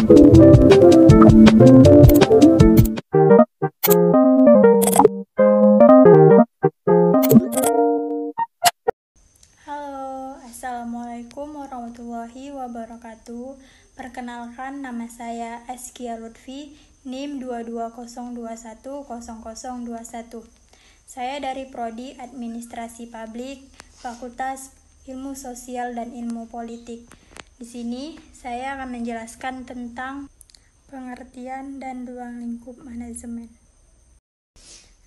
Halo, Assalamualaikum warahmatullahi wabarakatuh. Perkenalkan, nama saya Askia Lutfi, NIM 220210021. Saya dari Prodi Administrasi Publik, Fakultas Ilmu Sosial dan Ilmu Politik. Di sini saya akan menjelaskan tentang pengertian dan ruang lingkup manajemen.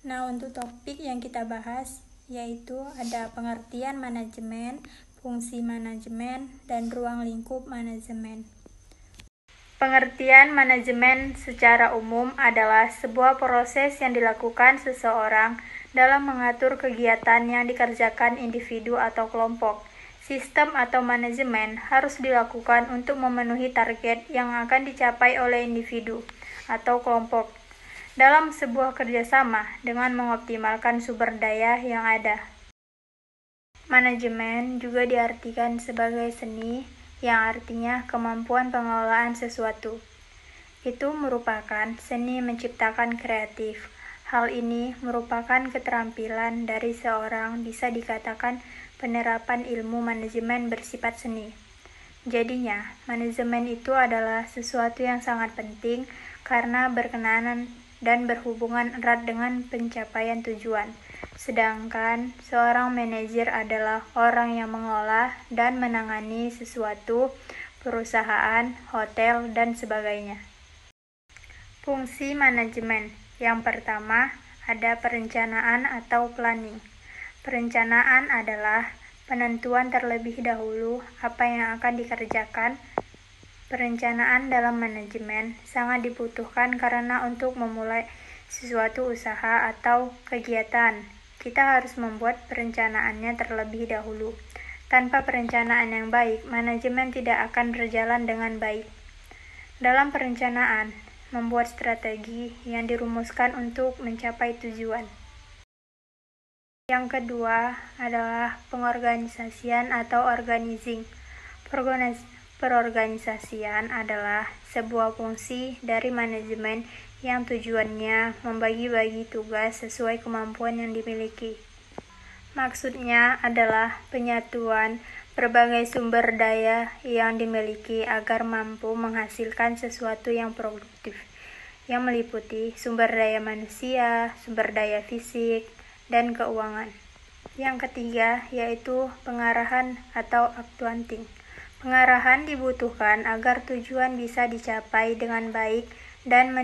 Nah, untuk topik yang kita bahas yaitu ada pengertian manajemen, fungsi manajemen, dan ruang lingkup manajemen. Pengertian manajemen secara umum adalah sebuah proses yang dilakukan seseorang dalam mengatur kegiatan yang dikerjakan individu atau kelompok. Sistem atau manajemen harus dilakukan untuk memenuhi target yang akan dicapai oleh individu atau kelompok dalam sebuah kerjasama dengan mengoptimalkan sumber daya yang ada. Manajemen juga diartikan sebagai seni, yang artinya kemampuan pengelolaan sesuatu. Itu merupakan seni menciptakan kreatif. Hal ini merupakan keterampilan dari seorang, bisa dikatakan penerapan ilmu manajemen bersifat seni. Jadinya, manajemen itu adalah sesuatu yang sangat penting karena berkenaan dan berhubungan erat dengan pencapaian tujuan. Sedangkan seorang manajer adalah orang yang mengolah dan menangani sesuatu, perusahaan, hotel, dan sebagainya. Fungsi manajemen. Yang pertama, ada perencanaan atau planning. Perencanaan adalah penentuan terlebih dahulu apa yang akan dikerjakan. Perencanaan dalam manajemen sangat dibutuhkan karena untuk memulai sesuatu usaha atau kegiatan, kita harus membuat perencanaannya terlebih dahulu. Tanpa perencanaan yang baik, manajemen tidak akan berjalan dengan baik. Dalam perencanaan, membuat strategi yang dirumuskan untuk mencapai tujuan. Yang kedua adalah pengorganisasian atau organizing. Perorganisasian adalah sebuah fungsi dari manajemen yang tujuannya membagi-bagi tugas sesuai kemampuan yang dimiliki. Maksudnya adalah penyatuan berbagai sumber daya yang dimiliki agar mampu menghasilkan sesuatu yang produktif, yang meliputi sumber daya manusia, sumber daya fisik, dan keuangan. Yang ketiga yaitu pengarahan atau accounting. Pengarahan dibutuhkan agar tujuan bisa dicapai dengan baik dan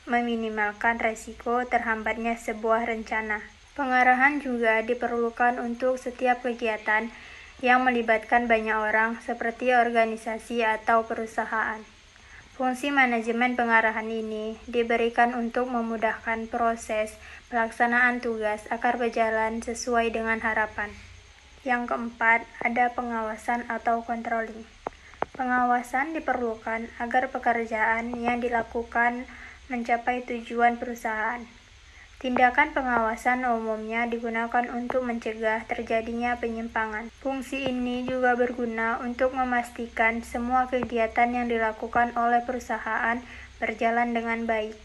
meminimalkan resiko terhambatnya sebuah rencana. Pengarahan juga diperlukan untuk setiap kegiatan yang melibatkan banyak orang seperti organisasi atau perusahaan. Fungsi manajemen pengarahan ini diberikan untuk memudahkan proses pelaksanaan tugas agar berjalan sesuai dengan harapan. Yang keempat, ada pengawasan atau controlling. Pengawasan diperlukan agar pekerjaan yang dilakukan mencapai tujuan perusahaan. Tindakan pengawasan umumnya digunakan untuk mencegah terjadinya penyimpangan. Fungsi ini juga berguna untuk memastikan semua kegiatan yang dilakukan oleh perusahaan berjalan dengan baik.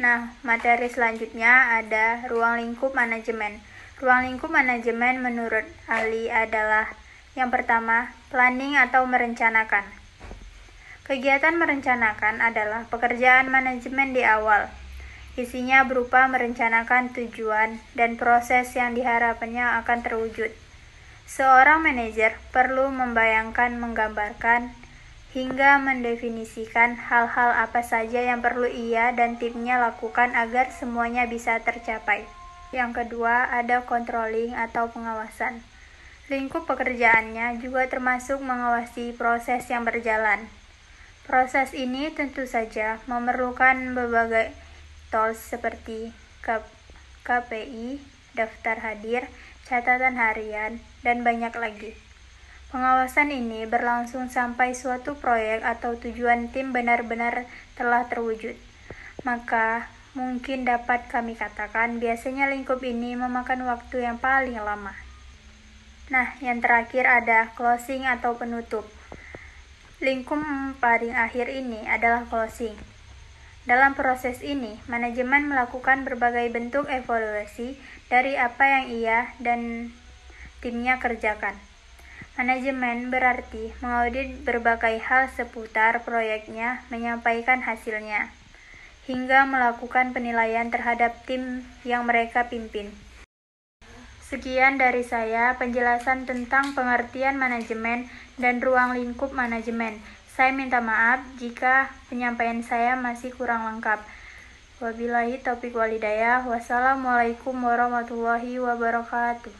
Nah, materi selanjutnya ada ruang lingkup manajemen. Ruang lingkup manajemen menurut ahli adalah yang pertama, planning atau merencanakan. Kegiatan merencanakan adalah pekerjaan manajemen di awal. Isinya berupa merencanakan tujuan dan proses yang diharapkannya akan terwujud. Seorang manajer perlu membayangkan, menggambarkan, hingga mendefinisikan hal-hal apa saja yang perlu ia dan timnya lakukan agar semuanya bisa tercapai. Yang kedua, ada controlling atau pengawasan. Lingkup pekerjaannya juga termasuk mengawasi proses yang berjalan. Proses ini tentu saja memerlukan berbagai tools seperti KPI, daftar hadir, catatan harian, dan banyak lagi. Pengawasan ini berlangsung sampai suatu proyek atau tujuan tim benar-benar telah terwujud. Maka, mungkin dapat kami katakan biasanya lingkup ini memakan waktu yang paling lama. Nah, yang terakhir ada closing atau penutup. Lingkup paling akhir ini adalah closing. Dalam proses ini, manajemen melakukan berbagai bentuk evaluasi dari apa yang ia dan timnya kerjakan. Manajemen berarti mengaudit berbagai hal seputar proyeknya, menyampaikan hasilnya, hingga melakukan penilaian terhadap tim yang mereka pimpin. Sekian dari saya penjelasan tentang pengertian manajemen dan ruang lingkup manajemen. Saya minta maaf jika penyampaian saya masih kurang lengkap. Wabillahi taufiq walhidayah. Wassalamualaikum warahmatullahi wabarakatuh.